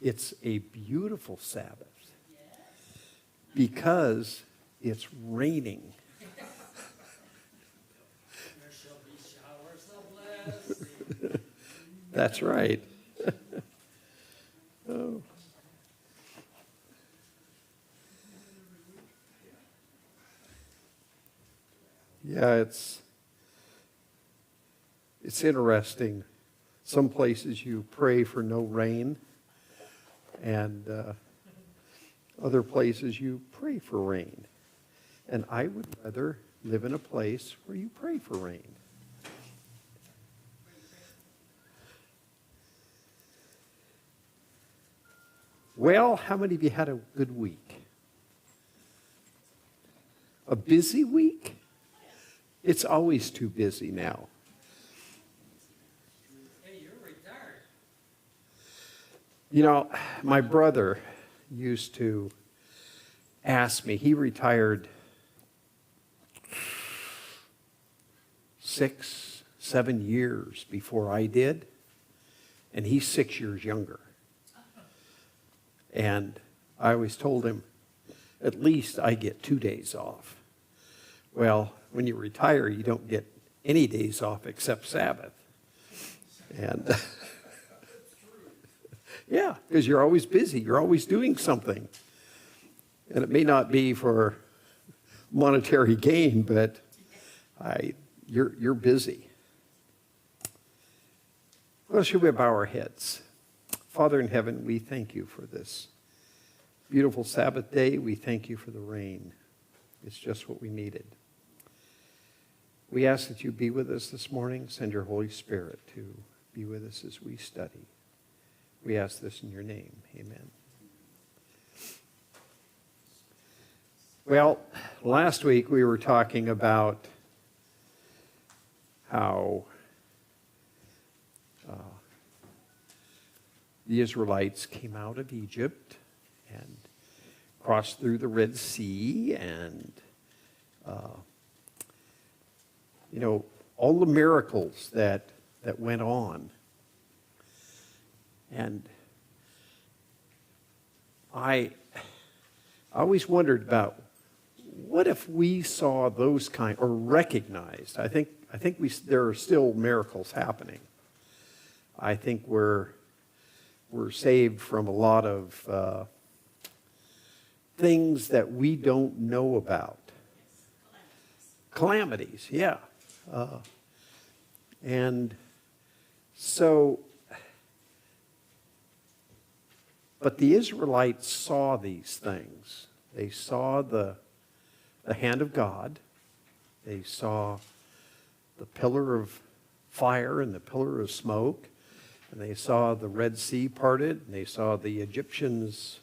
it's a beautiful Sabbath because it's raining. There shall be showers of blessing. That's right. Oh. Yeah, it's interesting. Some places you pray for no rain, and other places you pray for rain. And I would rather live in a place where you pray for rain. Well, how many of you had a good week? A busy week? It's always too busy now. Hey, you're retired. You know, my brother used to ask me, he retired 6, 7 years before I did, and he's 6 years younger. And I always told him, at least I get 2 days off. Well, when you retire, you don't get any days off except Sabbath. And yeah, because you're always busy. You're always doing something. And it may not be for monetary gain, but you're busy. Well, should we bow our heads? Father in heaven, we thank you for this beautiful Sabbath day. We thank you for the rain. It's just what we needed. We ask that you be with us this morning. Send your Holy Spirit to be with us as we study. We ask this in your name. Amen. Well, last week we were talking about how the Israelites came out of Egypt and crossed through the Red Sea and, all the miracles that went on. And I always wondered about what if we saw those kind, or recognized. I think there are still miracles happening. I think we're saved from a lot of things that we don't know about. Calamities, yeah. And so, but the Israelites saw these things. They saw the hand of God. They saw the pillar of fire and the pillar of smoke. And they saw the Red Sea parted. And they saw the Egyptians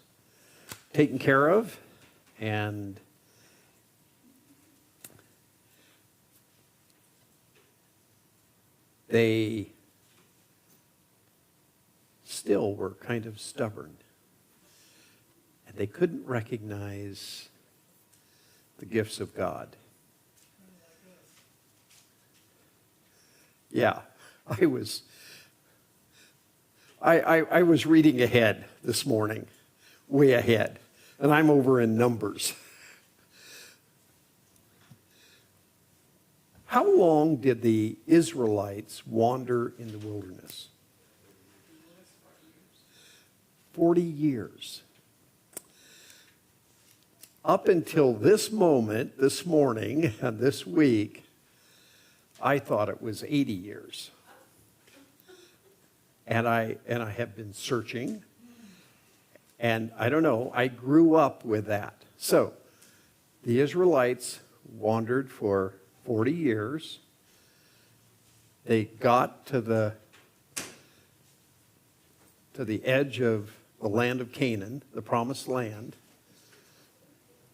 taken care of. And they still were kind of stubborn. And they couldn't recognize the gifts of God. Yeah, I was reading ahead this morning, way ahead, and I'm over in Numbers. How long did the Israelites wander in the wilderness? 40 years. Up until this moment, this morning, and this week, I thought it was 80 years. And I have been searching, and I don't know, I grew up with that. So, the Israelites wandered for 40 years. They got to the edge of the land of Canaan, the promised land.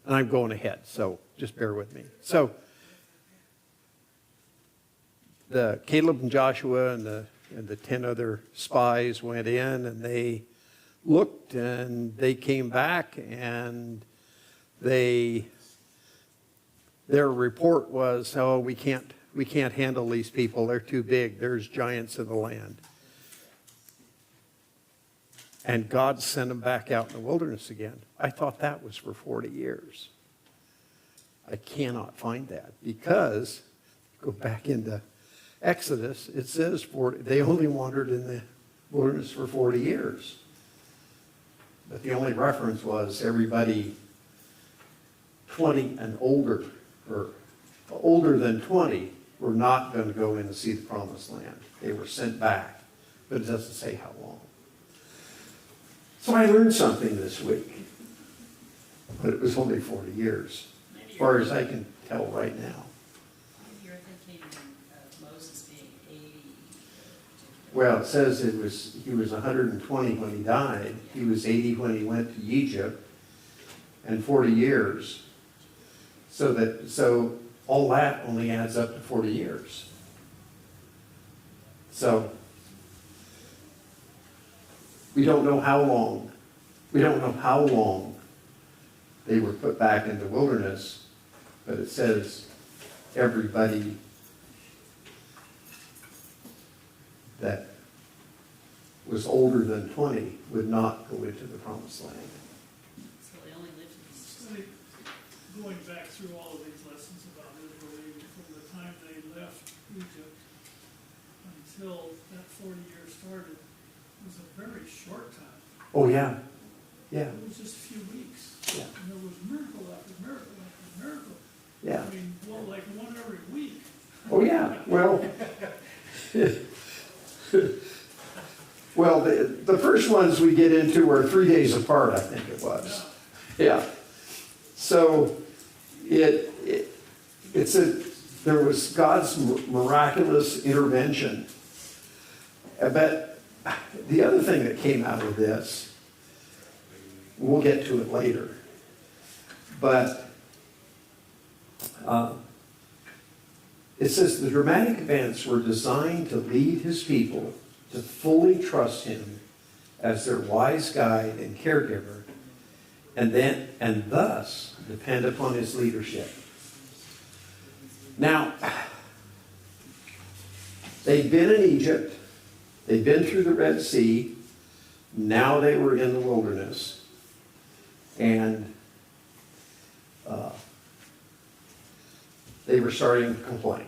And I'm going ahead, so just bear with me. So, the Caleb and Joshua and the 10 other spies went in, and they looked, and they came back, and their report was, oh, we can't handle these people. They're too big. There's giants in the land. and God sent them back out in the wilderness again. I thought that was for 40 years. I cannot find that because, go back into Exodus, it says they only wandered in the wilderness for 40 years. But the only reference was everybody 20 and older, or older than 20, were not going to go in and see the promised land. They were sent back, but it doesn't say how long. So I learned something this week, but it was only 40 years, as far as I can tell right now. You're thinking of Moses being 80. Well, it says he was 120 when he died. He was 80 when he went to Egypt, and 40 years. So all that only adds up to 40 years. So we don't know how long. We don't know how long they were put back in the wilderness, but it says everybody that was older than 20 would not go into the promised land. So they only lived in these. Study, going back through all of these lessons about Israel, from the time they left Egypt until that 40 years started, was a very short time. Oh, yeah. Yeah. It was just a few weeks. Yeah. And there was miracle after miracle after miracle. Yeah. I mean, well, like one every week. Oh, yeah. Well, well, the first ones we get into were 3 days apart, I think it was. Yeah. So there was God's miraculous intervention. But the other thing that came out of this, we'll get to it later, but it says the dramatic events were designed to lead his people to fully trust him as their wise guide and caregiver, and thus depend upon his leadership. Now, they'd been in Egypt, they'd been through the Red Sea, now they were in the wilderness, and they were starting to complain.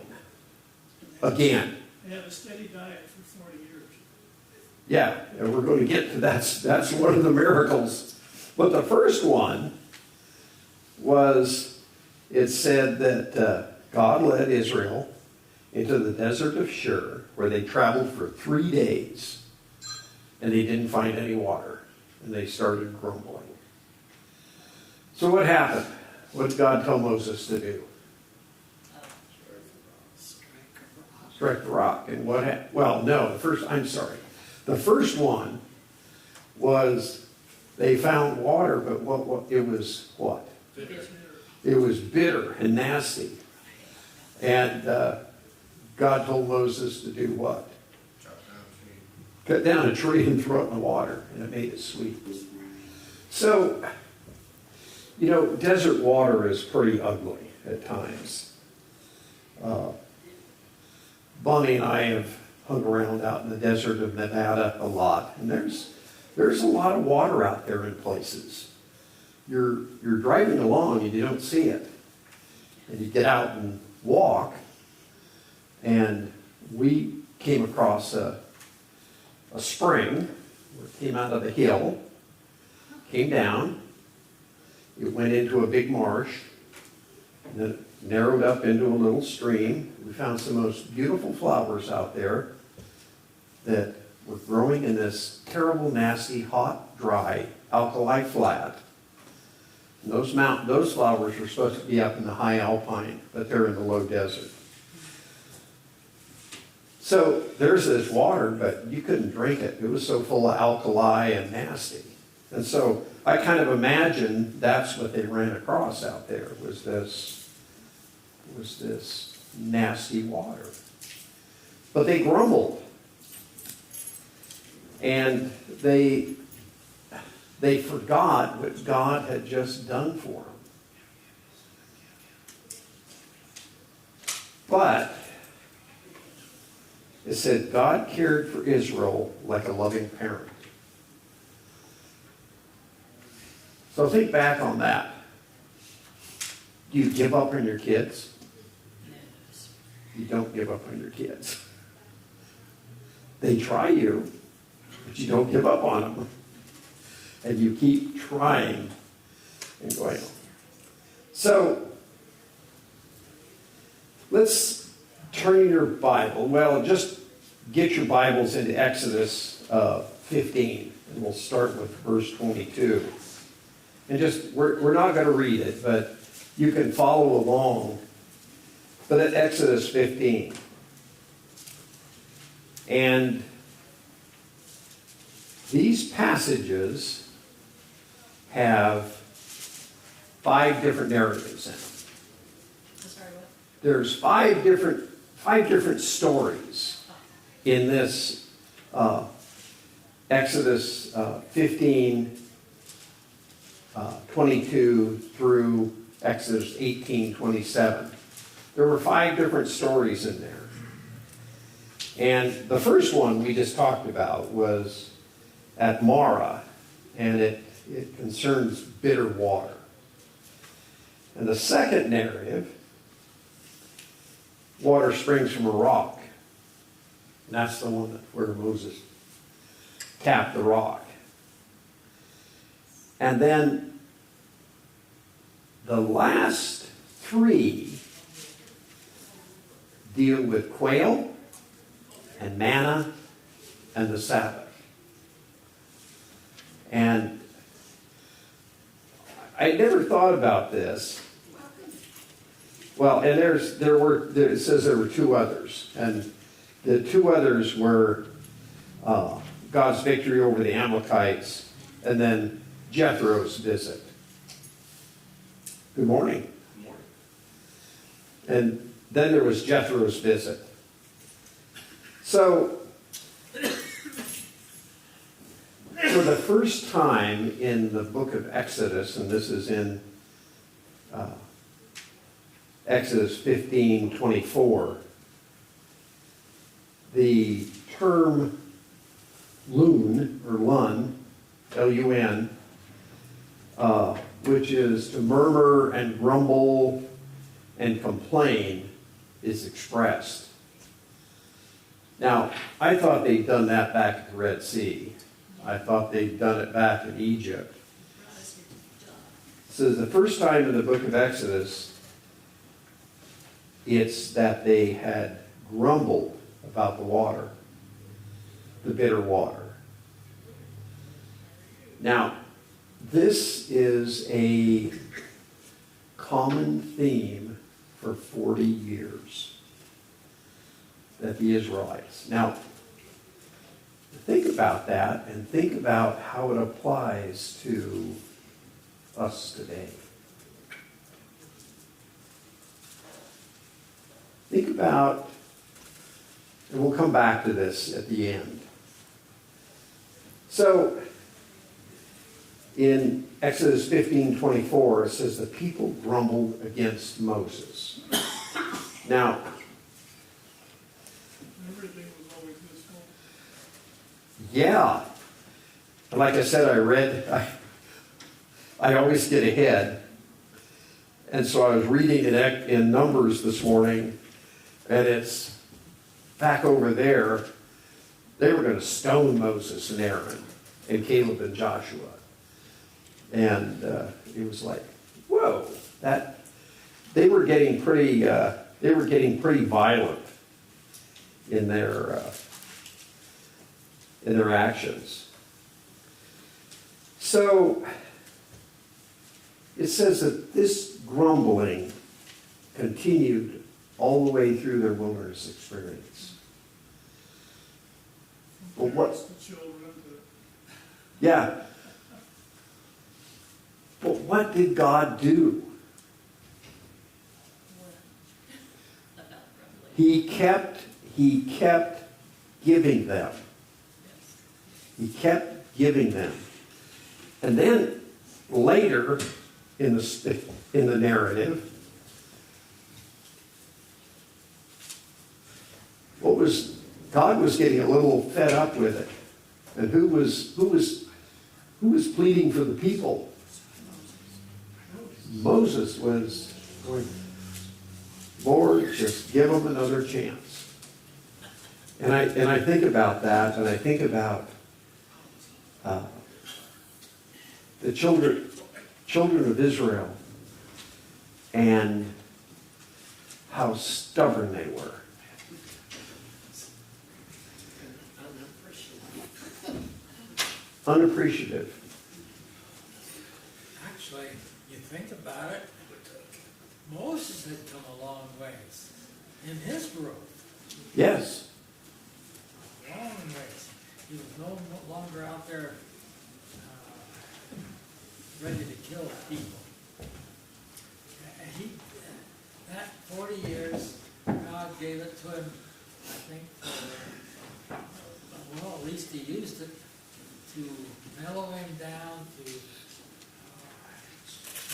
Again. They had a steady diet for 40 years. Yeah, and we're going to get to that's one of the miracles. But the first one was, it said that God led Israel into the desert of Shur, where they traveled for 3 days, and they didn't find any water, and they started grumbling. So what happened? What did God tell Moses to do? Strike the rock. And what happened? Well, no, the first one was they found water, but it was what? Bitter. It was bitter and nasty. And God told Moses to do what? Cut down a tree and throw it in the water, and it made it sweet. So, desert water is pretty ugly at times. Bonnie and I have hung around out in the desert of Nevada a lot, and there's a lot of water out there in places. You're driving along and you don't see it, and you get out and walk, and we came across a spring where it came out of the hill, came down, it went into a big marsh, and then it narrowed up into a little stream. We found some most beautiful flowers out there that were growing in this terrible, nasty, hot, dry, alkali flat. And those flowers were supposed to be up in the high alpine, but they're in the low desert. So there's this water, but you couldn't drink it. It was so full of alkali and nasty. And so I kind of imagine that's what they ran across out there, was this nasty water. But they grumbled. And they forgot what God had just done for them. But it said God cared for Israel like a loving parent. So think back on that. Do you give up on your kids? You don't give up on your kids. They try you, but you don't give up on them. And you keep trying and going on. So, let's turn your Bible. Well, just get your Bibles into Exodus 15. And we'll start with verse 22. And just, we're not going to read it, but you can follow along. But at Exodus 15. And these passages have 5 different narratives in them. Sorry, what? There's 5 different stories in this Exodus 15, 22 through Exodus 18, 27. There were 5 different stories in there. And the first one we just talked about was at Marah, and it concerns bitter water. And the second narrative, water springs from a rock. And that's the one where Moses tapped the rock. And then the last 3 deal with quail and manna and the Sabbath. And I never thought about this. Well, and it says there were 2 others. And the 2 others were God's victory over the Amalekites and then Jethro's visit. Good morning. Good morning. And then there was Jethro's visit. So, for the first time in the book of Exodus, and this is in Exodus 15:24, the term loon, or lun, L-U-N, which is to murmur and grumble and complain, is expressed. Now, I thought they'd done that back at the Red Sea. I thought they'd done it back in Egypt. So the first time in the book of Exodus, it's that they had grumbled about the water, the bitter water. Now, this is a common theme for 40 years that the Israelites. Now, think about that and think about how it applies to us today. Think about, and we'll come back to this at the end. So, in Exodus 15:24, it says the people grumbled against Moses. Now, Everything was always his fault. yeah. Like I said, I always get ahead. And so I was reading in Numbers this morning, and it's back over there. They were going to stone Moses and Aaron and Caleb and Joshua. And it was like, whoa, they were getting pretty violent in their actions. So it says that this grumbling continued all the way through their wilderness experience. But Parents to children to Yeah. But what did God do? About grumbling. He kept giving them. Yes. He kept giving them. And then later in the narrative, God was getting a little fed up with it. And who was pleading for the people? Moses was going, Lord, just give them another chance. And I think about that, and I think about the children of Israel and how stubborn they were. Unappreciative. Actually, you think about it, Moses had come a long ways in his growth. Yes. Long ways. He was no longer out there ready to kill people. That 40 years, God gave it to him, I think, well, at least he used it to mellow him down, to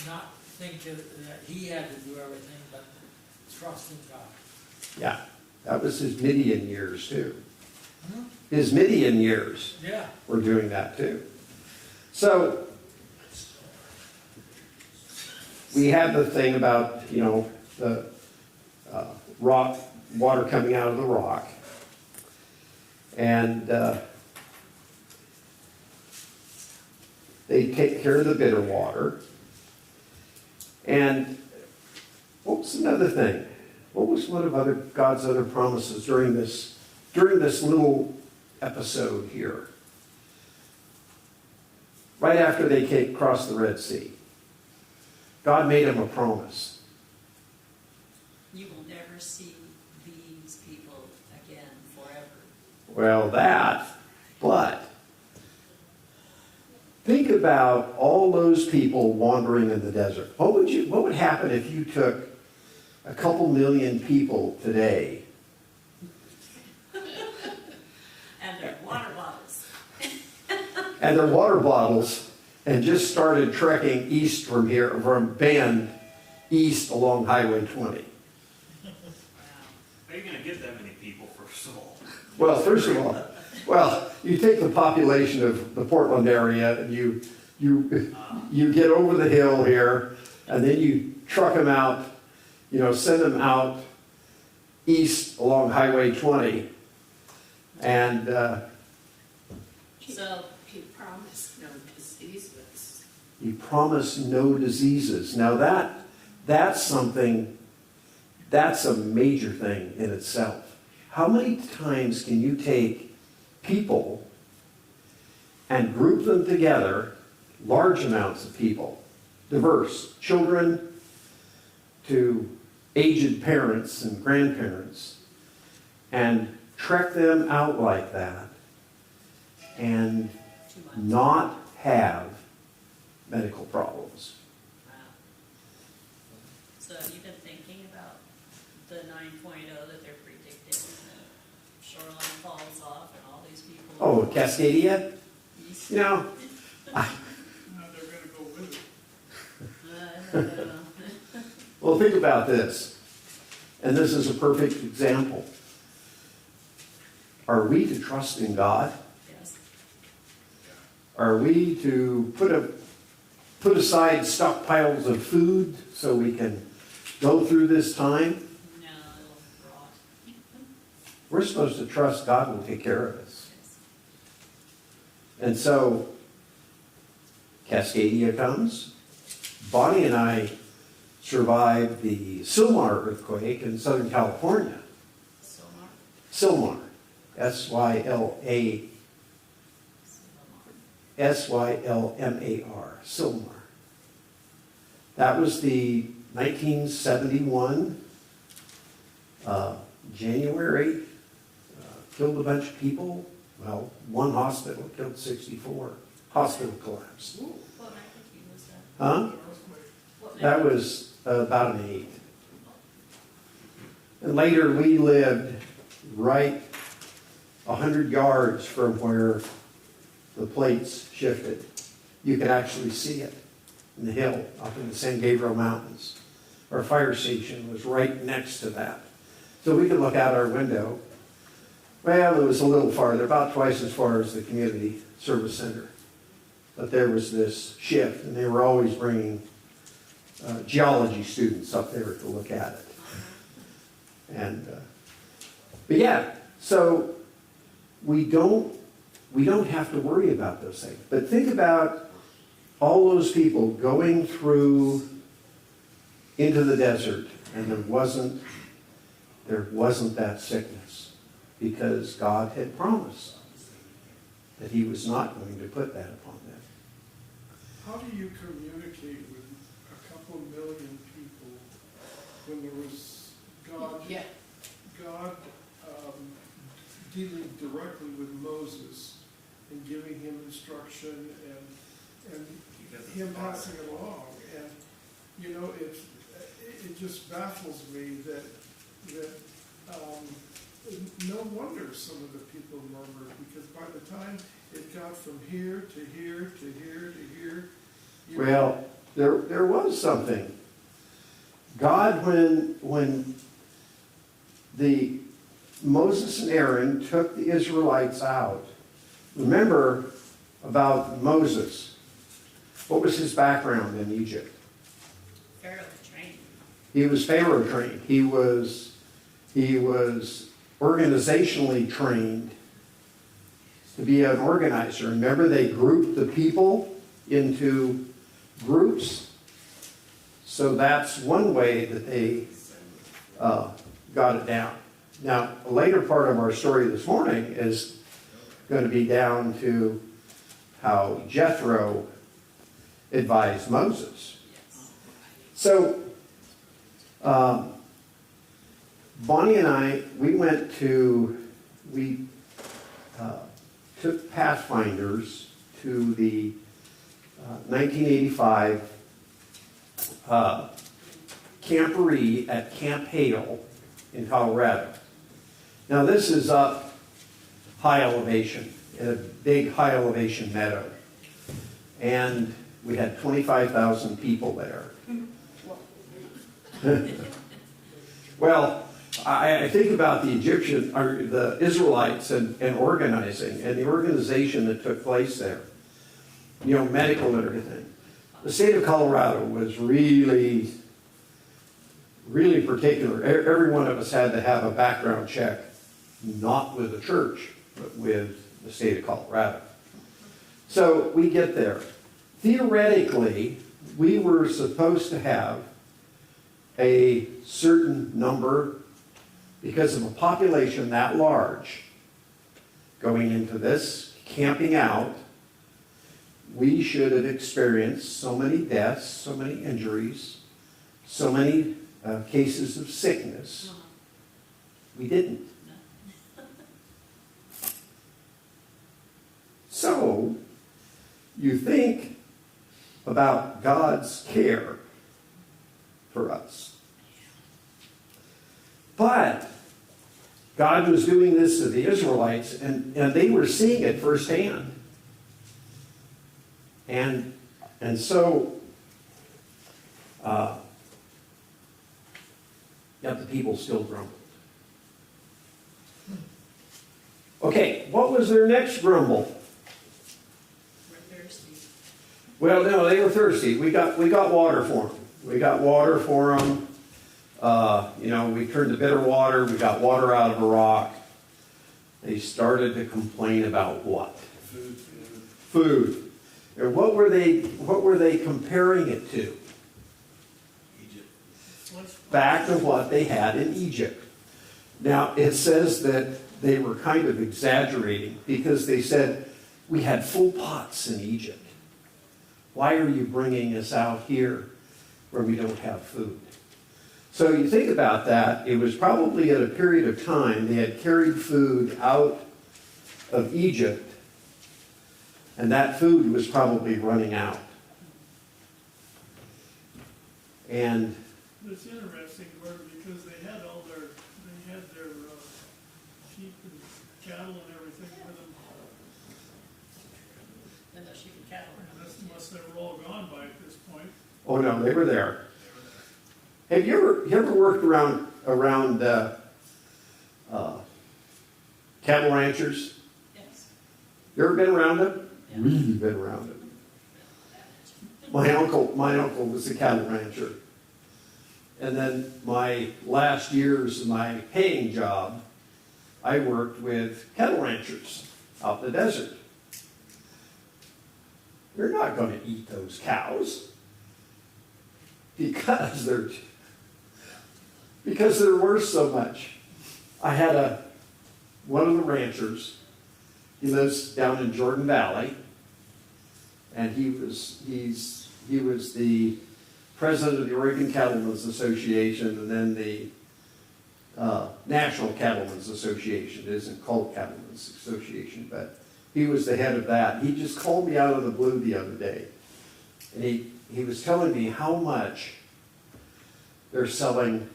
not think that he had to do everything, but trust in God. Yeah. That was his Midian years too. Hmm? His Midian years Yeah. were doing that too. So we have the thing about, the rock, water coming out of the rock. And they take care of the bitter water. And what was another thing? What was one of God's other promises during this little episode here? Right after they crossed the Red Sea, God made them a promise. You will never see these people again forever. Well, but think about all those people wandering in the desert. What would happen if you took a couple million people today And their water bottles. and their water bottles and just started trekking east from Bend east along Highway 20? Wow. How are you going to get that many people, first of all? Well, first of all, you take the population of the Portland area and you get over the hill here, and then you truck them out, send them out east along Highway 20, and So, He promised no diseases. he promised no diseases. Now that's something, that's a major thing in itself. How many times can you take people and group them together, large amounts of people, diverse, children to aged parents and grandparents, and trek them out like that and 2 months. not have medical problems? Wow. So have you been thinking about the 9.0 that they're predicting? The shoreline falls off and all these people. Oh, Cascadia? East. Now they're gonna go with it. Well, think about this, and this is a perfect example. Are we to trust in God? Yes. Are we to put aside stockpiles of food so we can go through this time? No, it'll rot. We're supposed to trust God will take care of us. Yes. And so, Cascadia comes. Bonnie and I survived the Sylmar earthquake in Southern California. Silmar. Sylmar. Sylmar. Sylmar. That was the 1971 January. Killed a bunch of people. Well, one hospital killed 64. Hospital collapsed. Ooh, what magnitude was that? Huh? What That magnitude? was about an 8. And later we lived right 100 yards from where the plates shifted. You could actually see it in the hill up in the San Gabriel Mountains. Our fire station was right next to that. So we could look out our window. Well, it was a little farther, about twice as far as the community service center. But there was this shift, and they were always bringing geology students up there to look at it. And, but yeah, so we don't have to worry about those things. But think about all those people going through into the desert, and there wasn't that sickness, because God had promised that he was not going to put that upon them. How do you communicate with a couple million people when there was God, Yeah, God dealing directly with Moses and giving him instruction and him passing it along? And, you know, it just baffles me that no wonder some of the people murmured, because by the time it got from here to here to here to here. Well, there was something. God, when Moses and Aaron took the Israelites out, remember about Moses. What was his background in Egypt? Pharaoh trained. He was Pharaoh trained. He was organizationally trained to be an organizer. Remember, they grouped the people into groups. So that's one way that they got it down. Now, a later part of our story this morning is going to be down to how Jethro advised Moses. So, Bonnie and I, we took Pathfinders to the 1985 camporee at Camp Hale in Colorado. Now this is up high elevation, in a big high elevation meadow. And we had 25,000 people there. Well, I think about the the Israelites and organizing, and the organization that took place there. You know, medical and everything. The state of Colorado was really, really particular. Every one of us had to have a background check, not with the church, but with the state of Colorado. So we get there. Theoretically, we were supposed to have a certain number, because of a population that large going into this, camping out. We should have experienced so many deaths, so many injuries, so many cases of sickness. We didn't. So, you think about God's care for us. But God was doing this to the Israelites, and they were seeing it firsthand. And so, yet the people still grumbled. Okay, what was their next grumble? We're thirsty. Well, no, they were thirsty. We got water for them. We got water for them. We turned the bitter water. We got water out of a rock. They started to complain about what? Food. And what were they comparing it to? Egypt. Back to what they had in Egypt. Now, it says that they were kind of exaggerating, because they said, we had full pots in Egypt. Why are you bringing us out here where we don't have food? So you think about that, it was probably at a period of time they had carried food out of Egypt, and that food was probably running out. And It's interesting, Gordon, because they had their sheep and cattle and everything with them. And those sheep and cattle were not. Unless they were all gone by this point. oh no, they were there. Have you ever worked around cattle ranchers? Yes. You ever been around them? Yeah. Really been around them. My uncle was a cattle rancher. And then my last years of my paying job, I worked with cattle ranchers out in the desert. You're not going to eat those cows because they're worth so much. I had one of the ranchers. He lives down in Jordan Valley, and he was the president of the Oregon Cattlemen's Association, and then the National Cattlemen's Association. It isn't called Cattlemen's Association, but he was the head of that. He just called me out of the blue the other day, and he was telling me how much they're selling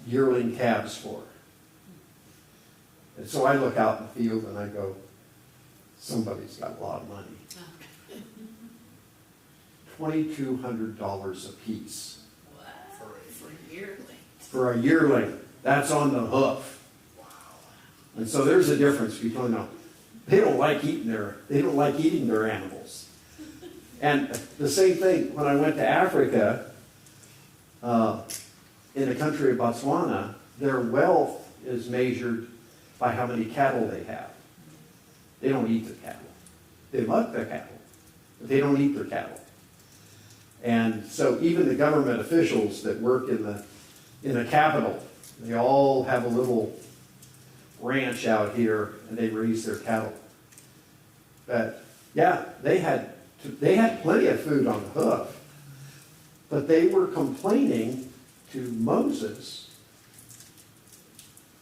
yearling calves for. And so I look out in the field and I go, somebody's got a lot of money. $2,200 a piece. What? For a yearling. For a yearling. That's on the hoof. Wow. And so there's a difference between them. They don't like eating their animals. And the same thing when I went to Africa, in the country of Botswana, their wealth is measured by how many cattle they have. They don't eat their cattle. They love their cattle, but they don't eat their cattle. And so even the government officials that work in the capital, they all have a little ranch out here and they raise their cattle. But yeah, they had plenty of food on the hoof, but they were complaining to Moses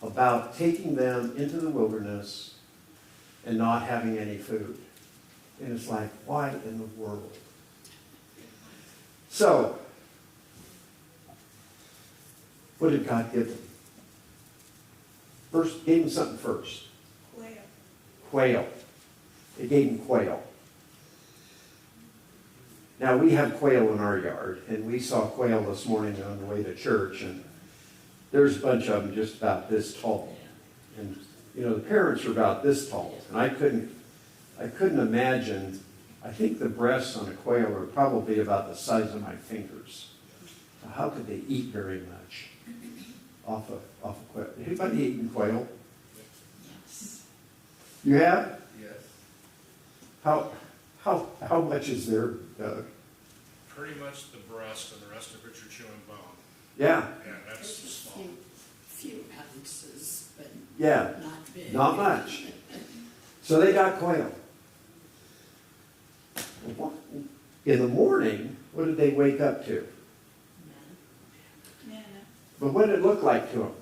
about taking them into the wilderness and not having any food. And it's like, why in the world? So, what did God give them? First, gave them something first. Quail. It gave them quail. Now, we have quail in our yard, and we saw quail this morning on the way to church, and there's a bunch of them just about this tall. And, you know, the parents are about this tall, and I couldn't imagine. I think the breasts on a quail are probably about the size of my fingers. How could they eat very much off a quail? Anybody eaten quail? Yes. You have? Yes. How much is there, Doug? Pretty much the breast, and the rest of it you're chewing bone. Yeah. Yeah, that's There's a small. few ounces, but Yeah. not big. Not much. So they got quail. In the morning, what did they wake up to? But what did it look like to them?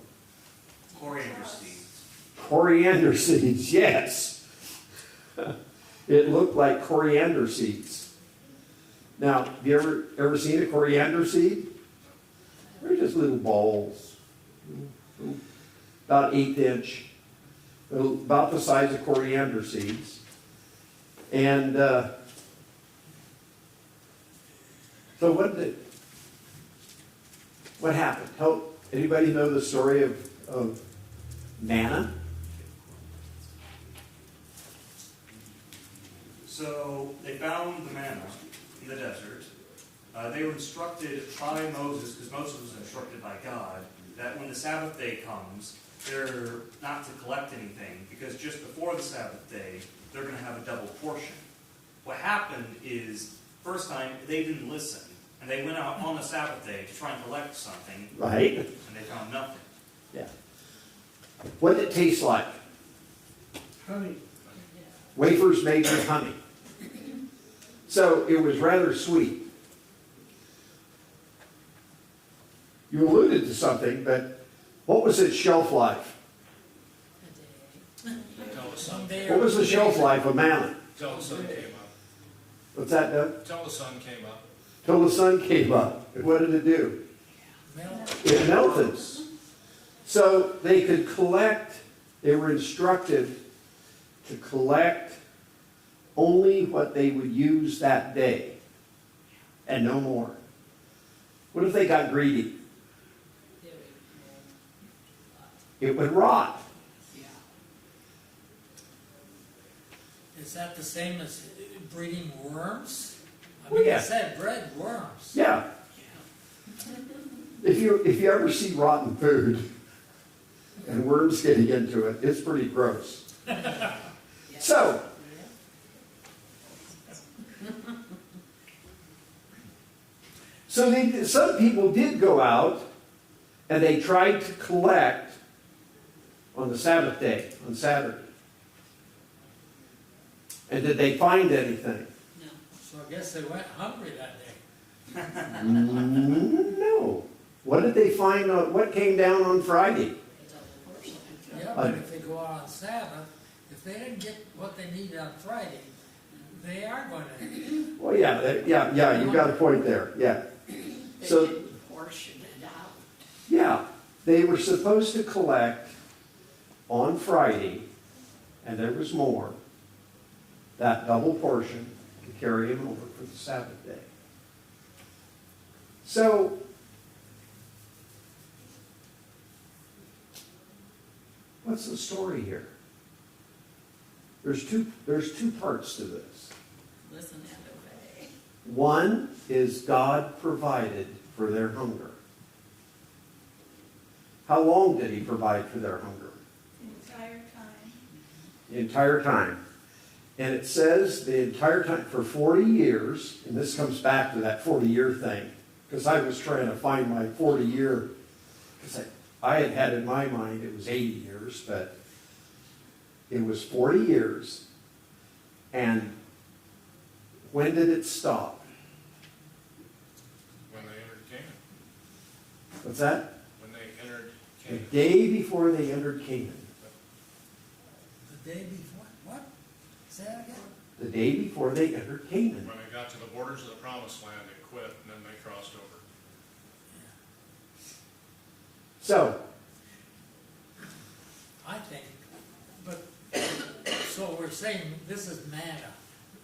Coriander seeds. Coriander seeds, yes. It looked like coriander seeds. Now, have you ever seen a coriander seed? They're just little balls, about 1/8 inch, about the size of coriander seeds. And so what happened? Anybody know the story of manna? So they found the manna in the desert. They were instructed by Moses, because Moses was instructed by God, that when the Sabbath day comes, they're not to collect anything, because just before the Sabbath day, they're going to have a double portion. What happened is, first time, they didn't listen, and they went out on the Sabbath day to try and collect something, Right? and they found nothing. Yeah. What did it taste like? Honey. Wafers made with honey. So it was rather sweet. You alluded to something, but what was its shelf life? Until the sun, Someday What was the shelf life of manna? until the sun came up. What's that, Doug? Until the sun came up. Till the sun came up. And what did it do? It melted. So they could collect, they were instructed to collect only what they would use that day and no more. What if they got greedy? It would rot. Yeah. Is that the same as breeding worms? I mean, Yeah. it said bread worms. Yeah. If you ever see rotten food and worms getting into it, it's pretty gross. So, some people did go out and they tried to collect on the Sabbath day, on Saturday. And did they find anything? No. So I guess they went hungry that day. No. What did they find what came down on Friday? A double portion. Yeah, but if they go out on Sabbath, if they didn't get what they need on Friday, they are going to. Well, yeah, you got a point there, yeah. They So- didn't portion it out. Yeah, they were supposed to collect on Friday, and there was more, that double portion to carry him over for the Sabbath day. So, what's the story here? There's two parts to this. Listen and obey. One is God provided for their hunger. How long did he provide for their hunger? The entire time. The entire time. And it says the entire time, for 40 years, and this comes back to that 40-year thing, because I was trying to find my 40-year, because I had in my mind it was 80 years, but it was 40 years. And when did it stop? When they entered Canaan. What's that? When they entered The Canaan. day before they entered Canaan. The day before, what? Say that again? The day before they entered Canaan. When they got to the borders of the promised land, they quit, and then they crossed over. So, I think, but, so we're saying this is manna.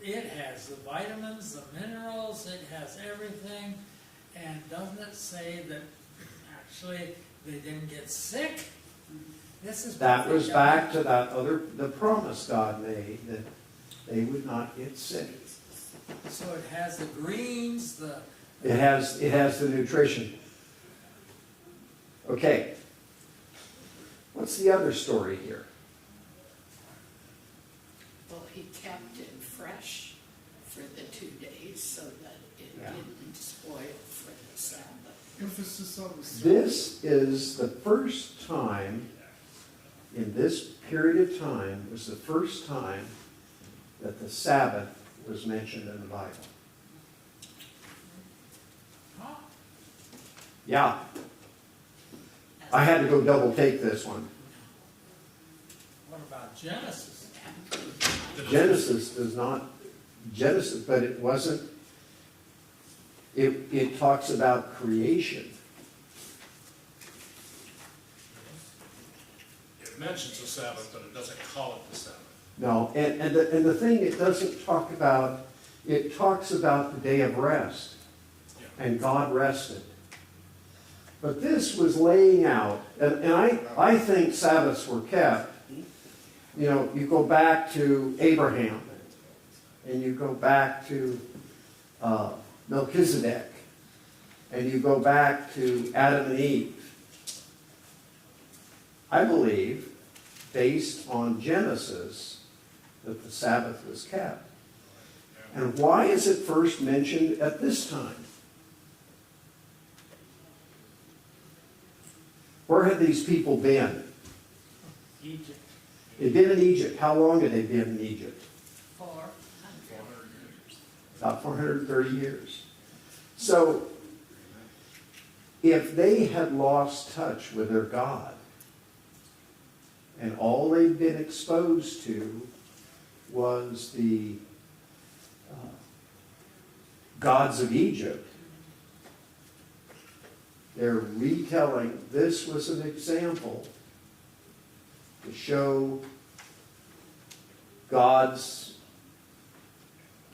It has the vitamins, the minerals, it has everything, and doesn't it say that actually they didn't get sick? This is. that was back to the promise God made that they would not get sick. So it has the greens, the. It has the nutrition. Okay. What's the other story here? Well, he kept it fresh for the 2 days so that it Yeah. didn't spoil for the Sabbath. Emphasis on the service. This is the first time, in this period of time, was the first time that the Sabbath was mentioned in the Bible. Huh? Yeah, I had to go double take this one. What about Genesis? Genesis does not, but it wasn't, it talks about creation. It mentions the Sabbath, but it doesn't call it the Sabbath. No, and the thing it doesn't talk about, it talks about the day of rest, and God rested. But this was laying out, and I think Sabbaths were kept. You know, you go back to Abraham, and you go back to Melchizedek, and you go back to Adam and Eve. I believe, based on Genesis, that the Sabbath was kept. And why is it first mentioned at this time? Where had these people been? Egypt. They'd been in Egypt. How long had they been in Egypt? 400. 400 years. About 430 years. So, if they had lost touch with their God, and all they'd been exposed to was the gods of Egypt, they're retelling, this was an example to show God's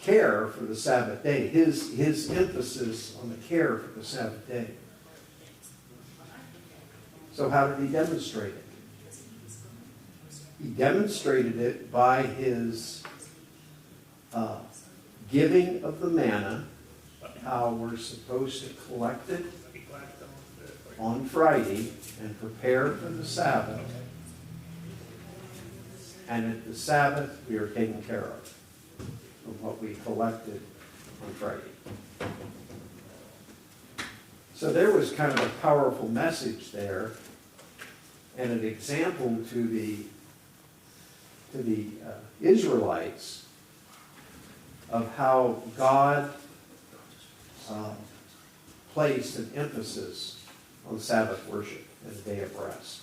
care for the Sabbath day, his emphasis on the care for the Sabbath day. So how did he demonstrate it? He demonstrated it by his giving of the manna how we're supposed to collect it on Friday and prepare for the Sabbath. And at the Sabbath, we are taken care of what we collected on Friday. So there was kind of a powerful message there, and an example to the Israelites of how God placed an emphasis on Sabbath worship and the day of rest.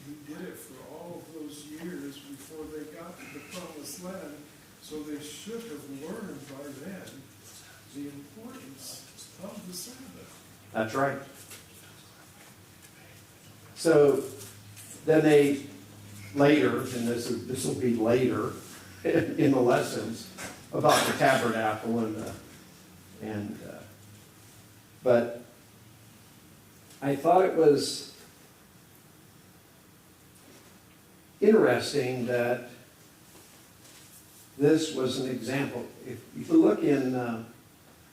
He did it for all of those years before they got to the promised land, so they should have learned by then the importance of the Sabbath. That's right. So then they later, and this will be later in the lessons about the tabernacle but I thought it was interesting that this was an example. If you look in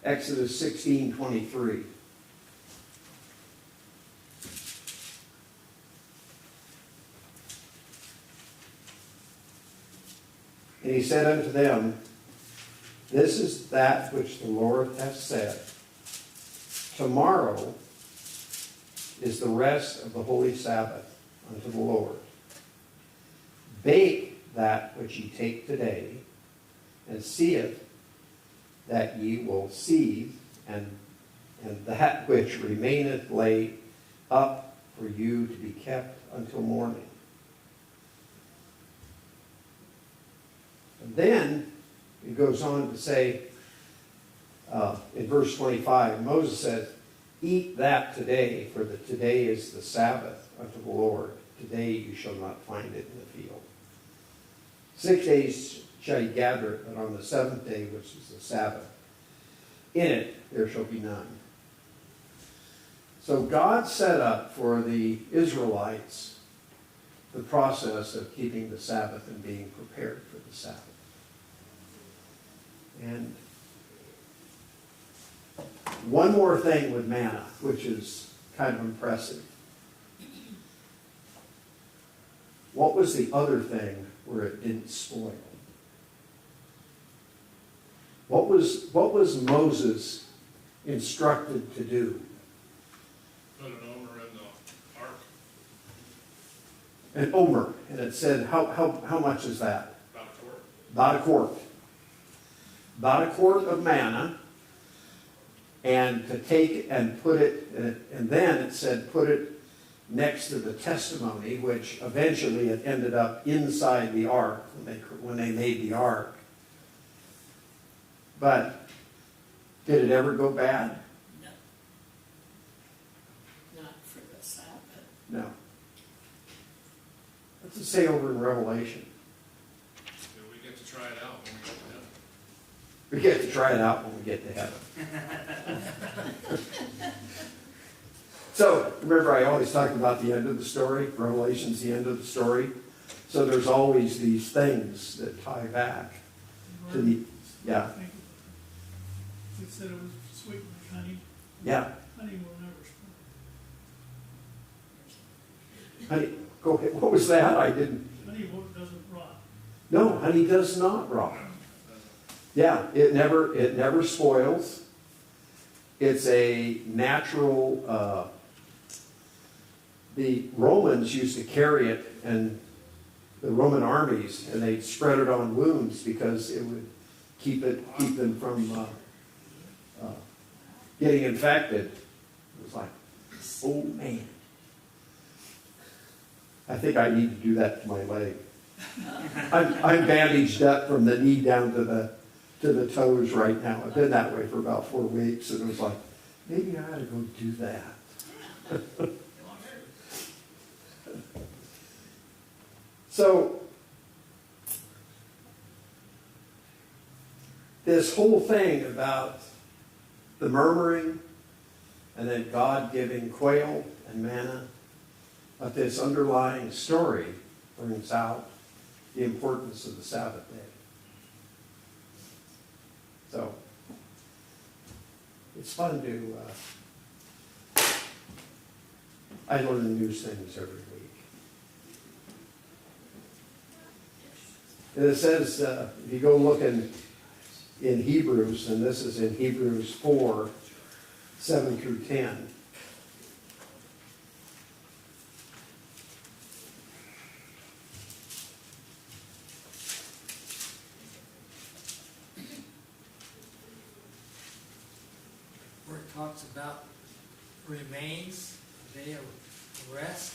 Exodus 16:23. And he said unto them, this is that which the Lord hath said. Tomorrow is the rest of the holy Sabbath unto the Lord. Bake that which ye take today, and seeth that ye will seethe, and that which remaineth lay up for you to be kept until morning. And then it goes on to say, in verse 25, Moses said, eat that today, for today is the Sabbath unto the Lord. Today you shall not find it in the field. 6 days shall ye gather it, but on the seventh day, which is the Sabbath, in it there shall be none. So God set up for the Israelites the process of keeping the Sabbath and being prepared for the Sabbath. And one more thing with manna, which is kind of impressive. What was the other thing where it didn't spoil? What was Moses instructed to do? Put an omer in the ark, An omer. And it said, how much is that? about a quart. About a quart. About a quart of manna. And to take and put it, and then it said put it next to the testimony, which eventually it ended up inside the ark when they made the ark. But did it ever go bad? No. Not for the Sabbath. No. What's it say over in Revelation? Yeah, we get to try it out when we get to heaven. We get to try it out when we get to heaven. So, remember I always talk about the end of the story. Revelation's the end of the story. So there's always these things that tie back to the, yeah, It said it was sweet like honey. yeah. Honey will never spoil. Honey, go ahead. What was that? I didn't. Honey doesn't rot. No, honey does not rot. Yeah, it never spoils. It's a natural, the Romans used to carry it, and the Roman armies, and they'd spread it on wounds because it would keep them from getting infected. It was like, oh man. I think I need to do that to my leg. I'm bandaged up from the knee down to the toes right now. I've been that way for about 4 weeks, and it was like, maybe I ought to go do that. So, this whole thing about the murmuring and then God giving quail and manna, but this underlying story brings out the importance of the Sabbath day. So, it's fun to, I learn new things every week. And it says, if you go look in Hebrews, and this is in Hebrews 4, 7 through 10. Where it talks about remains, day of rest.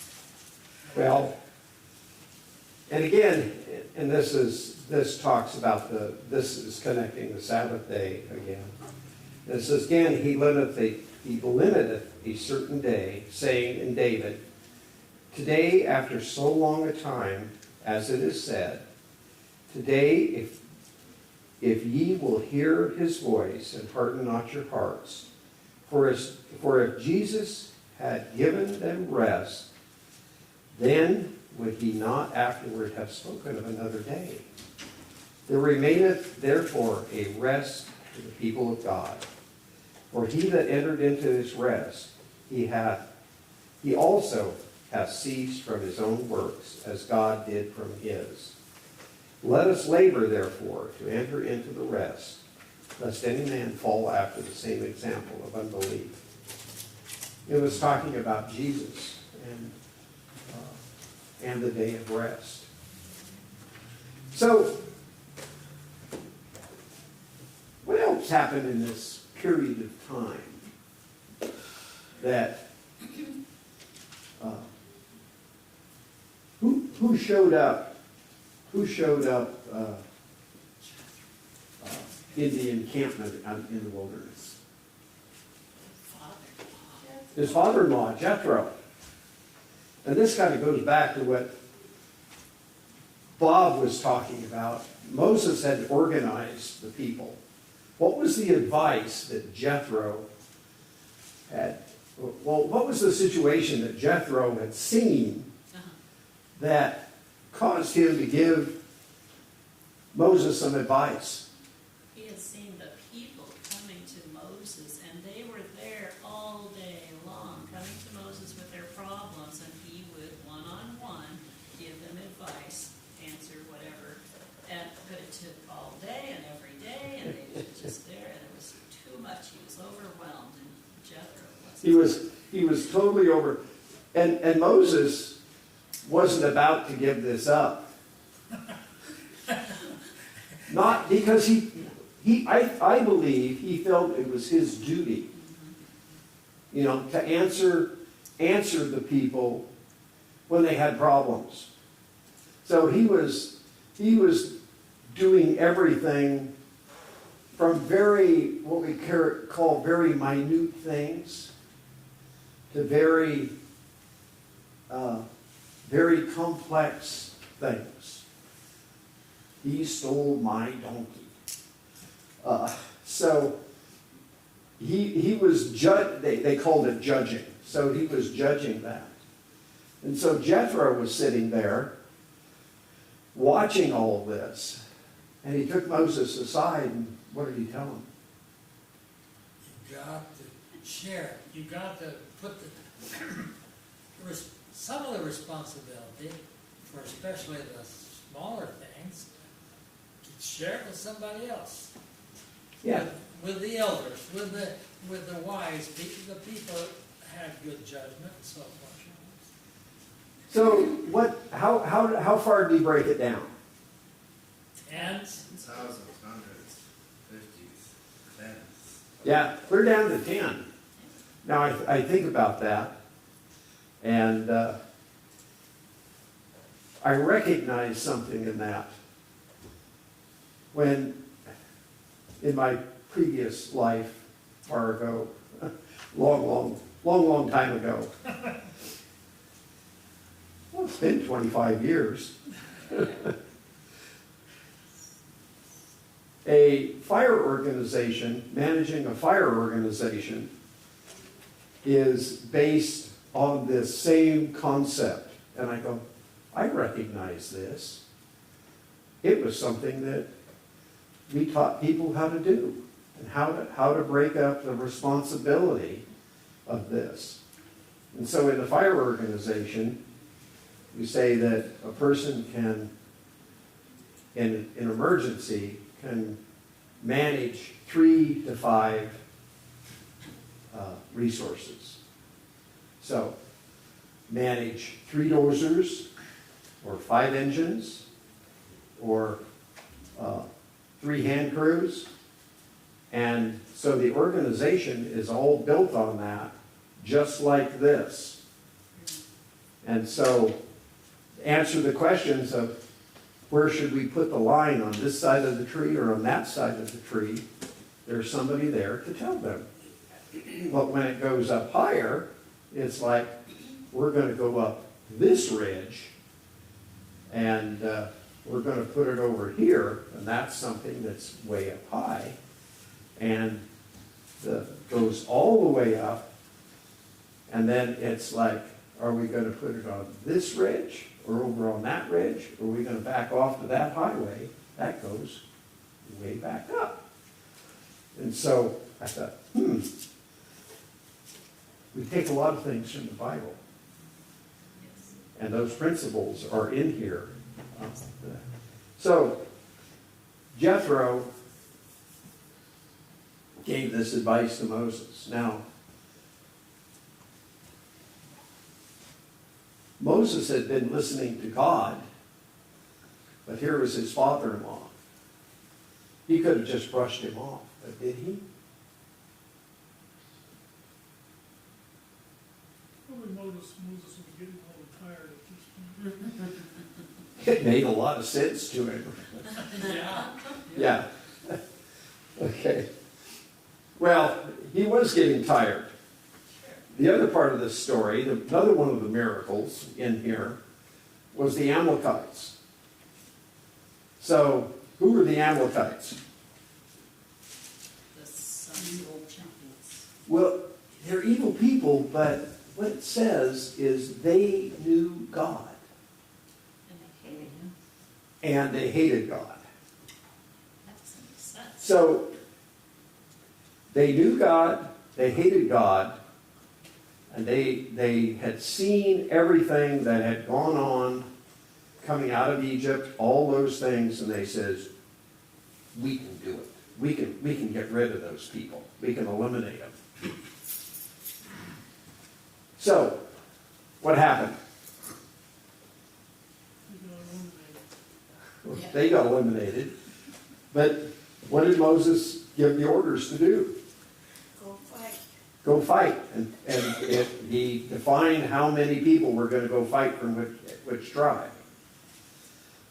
Well, and again, and this talks about this is connecting the Sabbath day again. It says again, he limiteth a certain day, saying in David, today after so long a time, as it is said, today if ye will hear his voice and harden not your hearts, for if Jesus had given them rest, then would he not afterward have spoken of another day? There remaineth therefore a rest to the people of God. For he that entered into his rest, he also hath ceased from his own works, as God did from his. Let us labor therefore to enter into the rest, lest any man fall after the same example of unbelief. It was talking about Jesus and the day of rest. So, what else happened in this period of time that who showed up? Who showed up in the encampment out in the wilderness? His father-in-law, Jethro. And this kind of goes back to what Bob was talking about. Moses had organized the people. What was the advice that Jethro had? Well, what was the situation that Jethro had seen that caused him to give Moses some advice? He had seen the people coming to Moses, and they were there all day long, coming to Moses with their problems, and he would one-on-one give them advice, answer whatever. But it took all day and every day, and they were just there, and it was too much. He was overwhelmed, and Jethro was. He was totally over, and Moses wasn't about to give this up. Not because I believe he felt it was his duty, to answer the people when they had problems. So he was doing everything from what we call very minute things to very complex things. He stole my donkey. So he was they called it judging. So he was judging that. And so Jethro was sitting there watching all of this. And he took Moses aside, and what did he tell him? You got to share. You got to put some of the responsibility for especially the smaller things, share it with somebody else. Yeah. With the elders, with the wise people, the people had good judgment and so forth. So how far did he break it down? Tens. Thousands, hundreds, 50s, tens. Yeah, clear down to 10. Now I think about that, and I recognize something in that. When, in my previous life, far ago, long time ago, well, it's been 25 years, a fire organization, managing a fire organization, is based on this same concept. And I go, I recognize this. It was something that we taught people how to do. and how to break up the responsibility of this. And so in the fire organization, you say that a person can, in an emergency, can manage 3 to 5 resources. So, manage 3 dozers, or 5 engines, or 3 hand crews. And so the organization is all built on that, just like this. And so, to answer the questions of where should we put the line, on this side of the tree or on that side of the tree, there's somebody there to tell them. But when it goes up higher, it's like, we're going to go up this ridge, and we're going to put it over here, and that's something that's way up high, and goes all the way up, and then it's like, are we going to put it on this ridge, or over on that ridge, or are we going to back off to that highway? That goes way back up. And so I thought, we take a lot of things from the Bible, Yes. and those principles are in here. So Jethro gave this advice to Moses. Now, Moses had been listening to God, but here was his father-in-law. He could have just brushed him off, but did he? Probably Moses was getting a little tired at this point. It made a lot of sense to him. Yeah. Yeah. Okay. Well, he was getting tired. The other part of this story, another one of the miracles in here, was the Amalekites. So, who were the Amalekites? The sons of giants. Well, they're evil people, but what it says is they knew God. And they hated him. And they hated God. That doesn't make sense. So, they knew God, they hated God, and they had seen everything that had gone on coming out of Egypt, all those things, and they says, we can do it. We can get rid of those people. We can eliminate them. So, what happened? They got eliminated. But what did Moses give the orders to do? Go fight. Go fight. And he defined how many people were going to go fight from which tribe.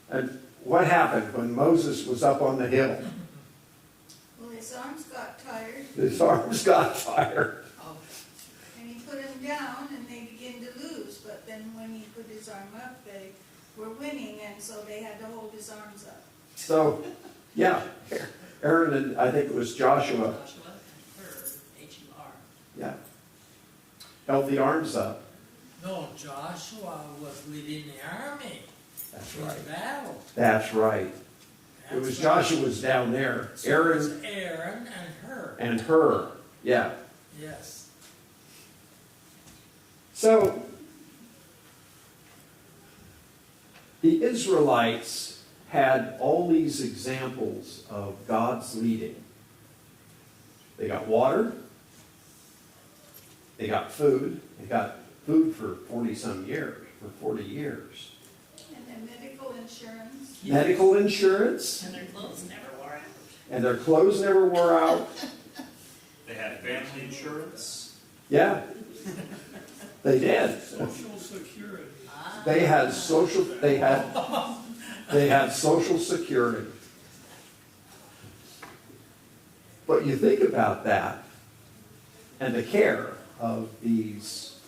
And what happened when Moses was up on the hill? Well, his arms got tired, His arms got tired. and he put them down, and they began to lose. But then when he put his arm up, they were winning, and so they had to hold his arms up. So, yeah, Aaron and I think it was Joshua, Joshua and Hur, H-U-R. yeah, held the arms up. No, Joshua was leading the army That's in right. battle. That's right. It was Joshua's down there. So it was Aaron Aaron and her. and Hur. Yeah. Yes. So, the Israelites had all these examples of God's leading. They got water. They got food. They got food for 40-some years, for 40 years. And then medical insurance. Medical insurance. And their clothes never wore out. And their clothes never wore out. They had family insurance. Yeah. They did. Social security. Ah. They had social security. But you think about that and the care of these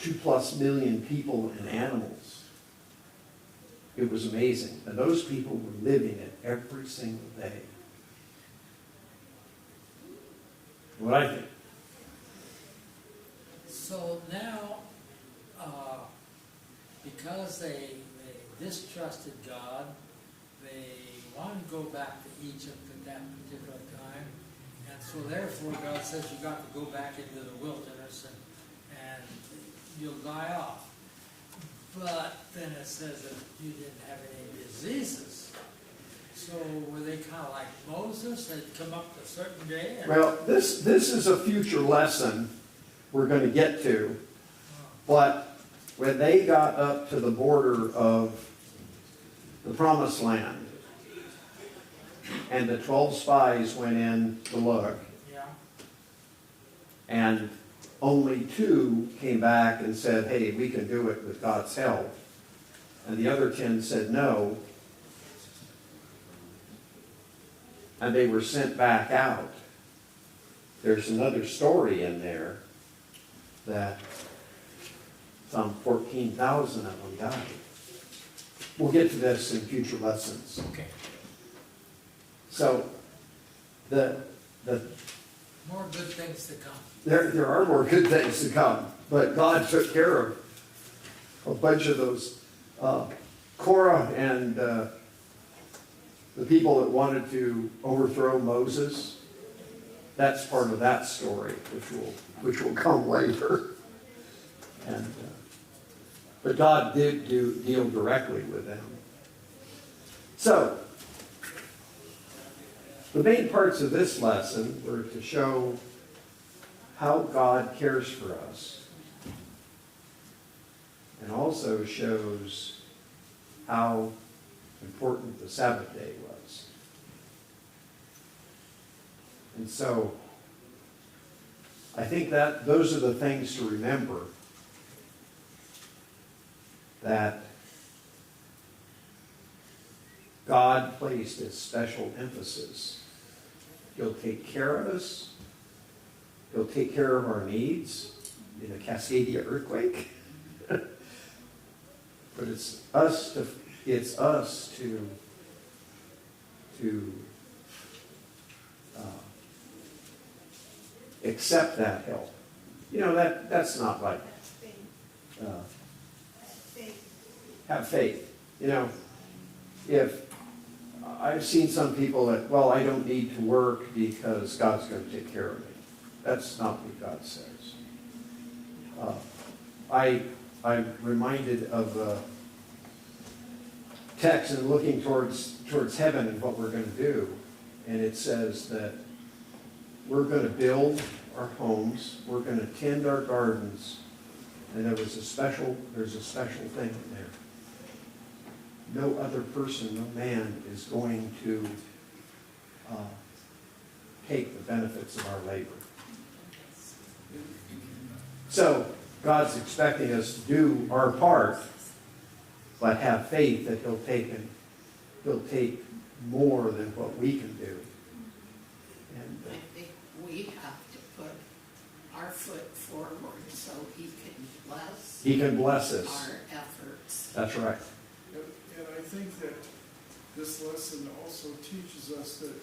2+ million people and animals. It was amazing. And those people were living it every single day. What I think. So now, because they distrusted God, they wanted to go back to Egypt at that particular time. So therefore, God says you got to go back into the wilderness and you'll die off. But then it says that you didn't have any diseases. So were they kind of like Moses, they'd come up to a certain day? And, Well, this is a future lesson we're going to get to. But when they got up to the border of the Promised Land, and the 12 spies went in to look, yeah, and only 2 came back and said, hey, we can do it with God's help. And the other 10 said no. And they were sent back out. There's another story in there that some 14,000 of them died. We'll get to this in future lessons. okay. So, the More good things to come. there are more good things to come, but God took care of a bunch of those. Korah and the people that wanted to overthrow Moses, that's part of that story, which will come later. And but God did deal directly with them. So, the main parts of this lesson were to show how God cares for us, and also shows how important the Sabbath day was. And so, I think that those are the things to remember, that God placed a special emphasis. He'll take care of us. He'll take care of our needs in a Cascadia earthquake. But it's us to accept that help. You know, that's not like have faith. You know, if I've seen some people that, well, I don't need to work because God's going to take care of me. That's not what God says. I'm reminded of a text and looking towards heaven and what we're going to do. And it says that we're going to build our homes, we're going to tend our gardens, and there's a special thing in there. No other person, no man is going to take the benefits of our labor. So, God's expecting us to do our part, but have faith that He'll take more than what we can do. And I think we have to put our foot forward so He can bless us. our efforts. That's right. And I think that this lesson also teaches us that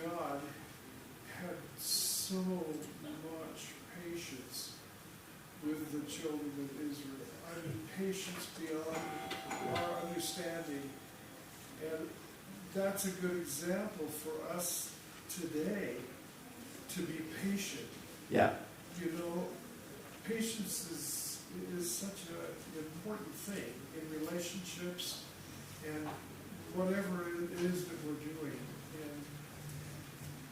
God had so much patience with the children of Israel. I mean, patience beyond our understanding. And that's a good example for us today, to be patient. Yeah. You know, patience is such an important thing in relationships and whatever it is that we're doing. And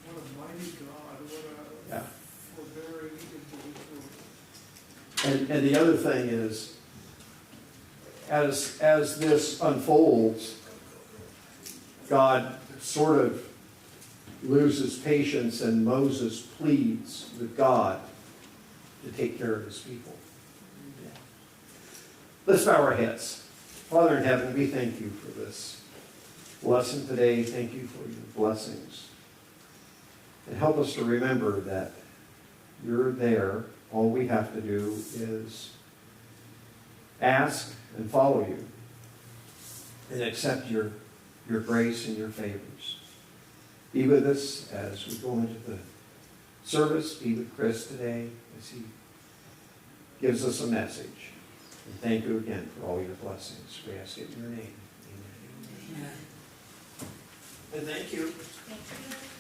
what a mighty God, what a forbearing individual. And the other thing is, as this unfolds, God sort of loses patience, and Moses pleads with God to take care of his people. Let's bow our heads. Father in heaven, we thank you for this lesson today. Thank you for your blessings. And help us to remember that you're there. All we have to do is ask and follow you and accept your grace and your favors. Be with us as we go into the service. Be with Chris today as he gives us a message. And thank you again for all your blessings. We ask it in your name. Amen. Amen. And thank you. Thank you.